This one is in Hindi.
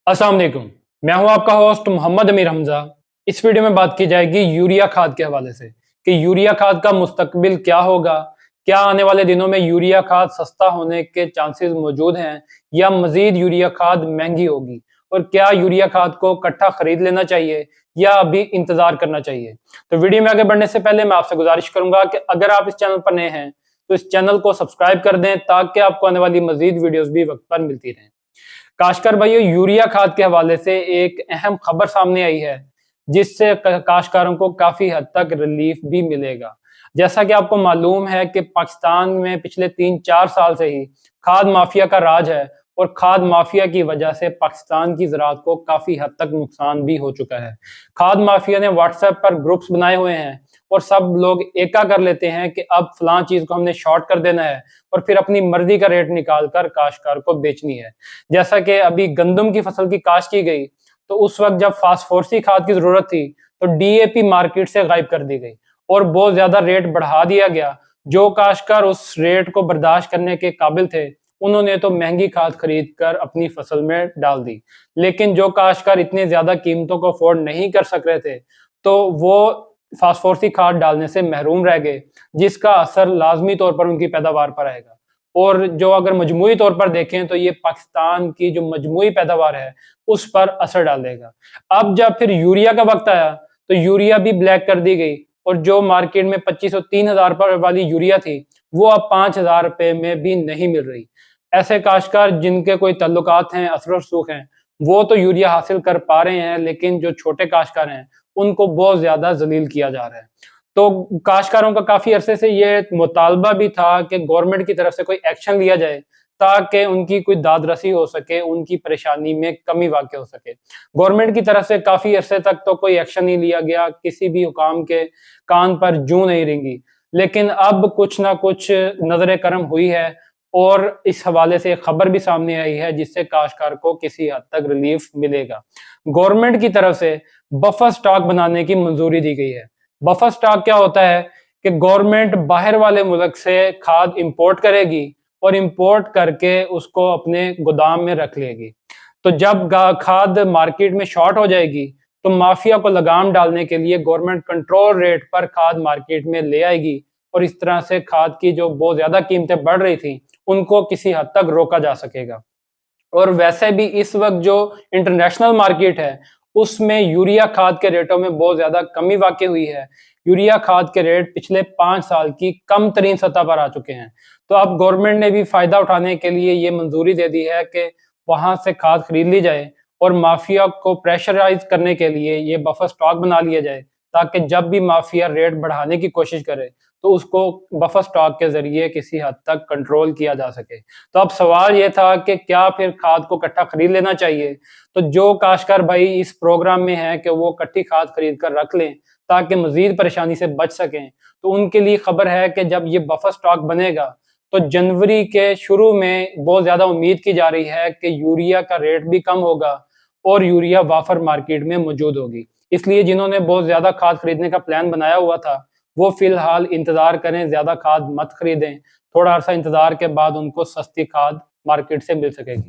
अस्सलाम वालेकुम। मैं हूं आपका होस्ट मोहम्मद अमीर हमजा। इस वीडियो में बात की जाएगी यूरिया खाद के हवाले से कि यूरिया खाद का मुस्तकबिल क्या होगा। क्या आने वाले दिनों में यूरिया खाद सस्ता होने के चांसेस मौजूद हैं या मजीद यूरिया खाद महंगी होगी, और क्या यूरिया खाद को इकट्ठा खरीद लेना चाहिए या अभी इंतजार करना चाहिए। तो वीडियो में आगे बढ़ने से पहले मैं आपसे गुजारिश करूंगा कि अगर आप इस चैनल पर नए हैं तो इस चैनल को सब्सक्राइब कर दें ताकि आपको आने वाली मजीद वीडियोस भी वक्त पर मिलती रहें। काश्तकार भाइयों, यूरिया खाद के हवाले से एक अहम खबर सामने आई है जिससे काश्तकारों को काफी हद तक रिलीफ भी मिलेगा। जैसा कि आपको मालूम है कि पाकिस्तान में पिछले 3-4 साल से ही खाद माफिया का राज है, और खाद माफिया की वजह से पाकिस्तान की ज़राअत को काफी हद तक नुकसान भी हो चुका है। खाद माफिया ने व्हाट्सएप पर ग्रुप्स बनाए हुए हैं और सब लोग एका कर लेते हैं कि अब फलां चीज को हमने शॉर्ट कर देना है और फिर अपनी मर्जी का रेट निकाल कर काश्तकार को बेचनी है। जैसा कि अभी गंदम की फसल की काश्त की गई तो उस वक्त जब फास्फोरसी खाद की जरूरत थी तो डीएपी मार्केट से गायब कर दी गई और बहुत ज्यादा रेट बढ़ा दिया गया। जो काश्तकार उस रेट को बर्दाश्त करने के काबिल थे उन्होंने तो महंगी खाद खरीद कर अपनी फसल में डाल दी, लेकिन जो काश्तकार इतने ज्यादा कीमतों को अफोर्ड नहीं कर सक रहे थे तो वो फास्फोरसी खाद डालने से महरूम रह गए, जिसका असर लाजमी तौर पर उनकी पैदावार पर आएगा। और जो अगर मजमूई तौर पर देखें तो ये पाकिस्तान की जो मजमूई पैदावार है उस पर असर डालेगा। अब जब फिर यूरिया का वक्त आया तो यूरिया भी ब्लैक कर दी गई, और जो मार्केट में 2500-3000 पर वाली यूरिया थी वो अब 5000 रुपए में भी नहीं मिल रही। ऐसे काश्तकार जिनके कोई तल्लुकात हैं, असर रसूख हैं, वो तो यूरिया हासिल कर पा रहे हैं, लेकिन जो छोटे काश्तकार हैं उनको बहुत ज्यादा जलील किया जा रहा है। तो काश्तकारों का काफी अरसे से ये मुतालबा भी था कि गवर्नमेंट की तरफ से कोई एक्शन लिया जाए ताकि उनकी कोई दादरसी हो सके, उनकी परेशानी में कमी वाक़ हो सके। गवर्नमेंट की तरफ से काफी अरसे तक तो कोई एक्शन नहीं लिया गया, किसी भी हुकाम के कान पर जूं नहीं रेंगी। लेकिन अब कुछ ना कुछ नजर करम हुई है और इस हवाले से खबर भी सामने आई है जिससे काश्तकार को किसी हद तक रिलीफ मिलेगा। गवर्नमेंट की तरफ से बफर स्टॉक बनाने की मंजूरी दी गई है। बफर स्टॉक क्या होता है कि गवर्नमेंट बाहर वाले मुल्क से खाद इंपोर्ट करेगी और इंपोर्ट करके उसको अपने गोदाम में रख लेगी। तो जब खाद मार्केट में शॉर्ट हो जाएगी तो माफिया को लगाम डालने के लिए गवर्नमेंट कंट्रोल रेट पर खाद मार्केट में ले आएगी, और इस तरह से खाद की जो बहुत ज्यादा कीमतें बढ़ रही थी उनको किसी हद तक रोका जा सकेगा। और वैसे भी इस वक्त जो इंटरनेशनल मार्केट है उसमें यूरिया खाद के रेटों में बहुत ज्यादा कमी वाक़ई हुई है। यूरिया खाद के रेट पिछले 5 साल की कम तरीन सतह पर आ चुके हैं। तो अब गवर्नमेंट ने भी फायदा उठाने के लिए ये मंजूरी दे दी है कि वहां से खाद खरीद ली जाए, और माफिया को प्रेशराइज करने के लिए ये बफर स्टॉक बना लिया जाए ताकि जब भी माफिया रेट बढ़ाने की कोशिश करे तो उसको बफर स्टॉक के जरिए किसी हद तक कंट्रोल किया जा सके। तो अब सवाल ये था कि क्या फिर खाद को इकट्ठा खरीद लेना चाहिए। तो जो काश्तकार भाई इस प्रोग्राम में है कि वो इकट्ठी खाद खरीद कर रख लें ताकि मजीद परेशानी से बच सकें, तो उनके लिए खबर है कि जब ये बफर स्टॉक बनेगा तो जनवरी के शुरू में बहुत ज्यादा उम्मीद की जा रही है कि यूरिया का रेट भी कम होगा और यूरिया वाफर मार्केट में मौजूद होगी। इसलिए जिन्होंने बहुत ज्यादा खाद खरीदने का प्लान बनाया हुआ था वो फिलहाल इंतजार करें, ज्यादा खाद मत खरीदें। थोड़ा अरसा इंतजार के बाद उनको सस्ती खाद मार्केट से मिल सकेगी।